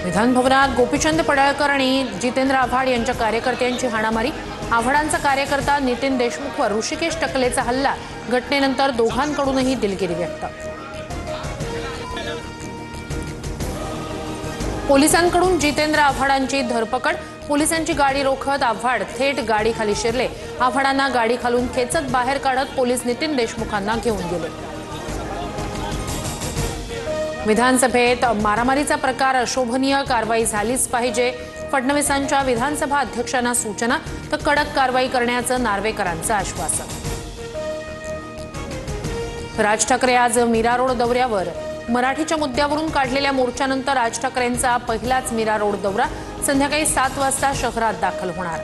विधान भवनात गोपीचंद पडळकर आणि जितेंद्र आव्हाड यांच्या कार्यकर्त्यांची हाणामारी। आव्हाडांचा कार्यकर्ता नितीन देशमुखवर ऋषिकेश टकलेचा हल्ला। घटनेनंतर दोघांकडूनही दिलगिरी व्यक्त। पोलिसांकडून जितेंद्र आव्हाडांची धरपकड। पोलिसांची गाडी रोखत आव्हाड थेट गाडीखाली शिरले। आव्हाडांना गाडीखालून खेचत बाहेर काढत पोलीस नितीन देशमुखांना घेऊन गेले। विधानसभेत मारामारीचा प्रकार अशोभनीय, कारवाई झालीच पाहिजे। फडणवीसांच्या विधानसभा अध्यक्षांना सूचना, तर कडक कारवाई करण्याचं नार्वेकरांचं आश्वासन। राज ठाकरे आज मीरा रोड दौऱ्यावर। मराठीच्या मुद्द्यावरून काढलेल्या मोर्चानंतर राज ठाकरेंचा पहिलाच मीरा रोड दौरा। संध्याकाळी 7 वाजता शहरात दाखल होणार।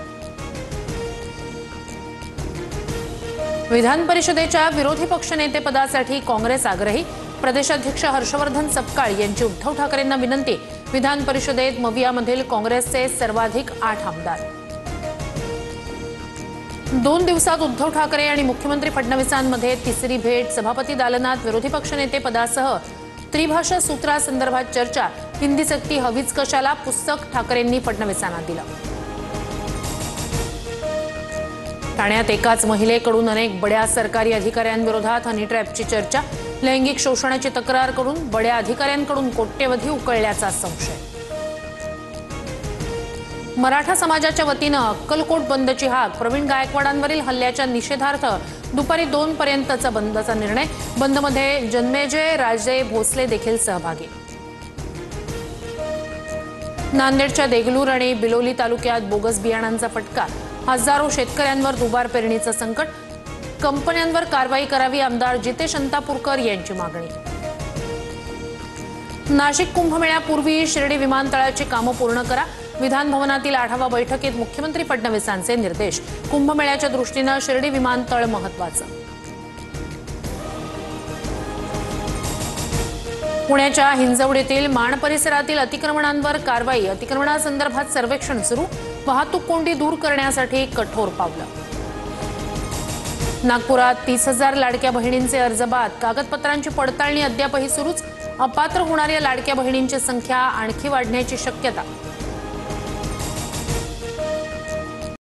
विधान परिषदेच्या विरोधी पक्षनेतेपदासाठी काँग्रेस आग्रही। प्रदेशाध्यक्ष हर्षवर्धन सपकाळ यांची उद्धव ठाकरेंना विनंती। विधान परिषदेत मवियामधील काँग्रेसचे सर्वाधिक 8 आमदार। 2 दिवसात उद्धव ठाकरे आणि मुख्यमंत्री फडणवीसांमध्ये तिसरी भेट। सभापती दालनात विरोधी पक्षनेतेपदासह त्रिभाषा सूत्रासंदर्भात चर्चा। हिंदी सक्ती हवीच कशाला, पुस्तक ठाकरेंनी फडणवीसांना दिलं। ठाण्यात एकाच महिलेकडून अनेक बड्या सरकारी अधिकाऱ्यांविरोधात हनी ट्रॅपची चर्चा। लैंगिक शोषणाची तक्रार करून बड्या अधिकाऱ्यांकडून कोट्यवधी उकळल्याचा संशय। मराठा समाजाच्या वतीनं अक्कलकोट बंदची हाक। प्रवीण गायकवाडांवरील हल्ल्याच्या निषेधार्थ दुपारी 2 पर्यंतचा बंदचा निर्णय। बंदमध्ये जन्मेजय राजे भोसले देखील सहभागी। नांदेडच्या देगलूर आणि बिलोली तालुक्यात बोगस बियाणांचा फटका। हजारो शेतकऱ्यांवर दुबार पेरणीचं संकट। कंपन्यांवर कारवाई करावी, आमदार जितेश अंतापूरकर यांची मागणी। नाशिक कुंभमेळ्यापूर्वी शिर्डी विमानतळाची कामं पूर्ण करा। विधान भवनातील आढावा बैठकीत मुख्यमंत्री फडणवीसांचे निर्देश। कुंभमेळ्याच्या दृष्टीनं शिर्डी विमानतळ महत्त्वाचं। पुण्याच्या हिंजवडीतील माण परिसरातील अतिक्रमणांवर कारवाई। अतिक्रमणासंदर्भात सर्वेक्षण सुरू। वाहतूक कोंडी दूर करण्यासाठी कठोर पावलं। नागपुरात 30,000 लाडक्या बहिणींचे अर्ज बाद। कागदपत्रांची पडताळणी अद्यापही सुरूच। अपात्र होणाऱ्या लाडक्या बहिणींची संख्या आणखी वाढण्याची शक्यता।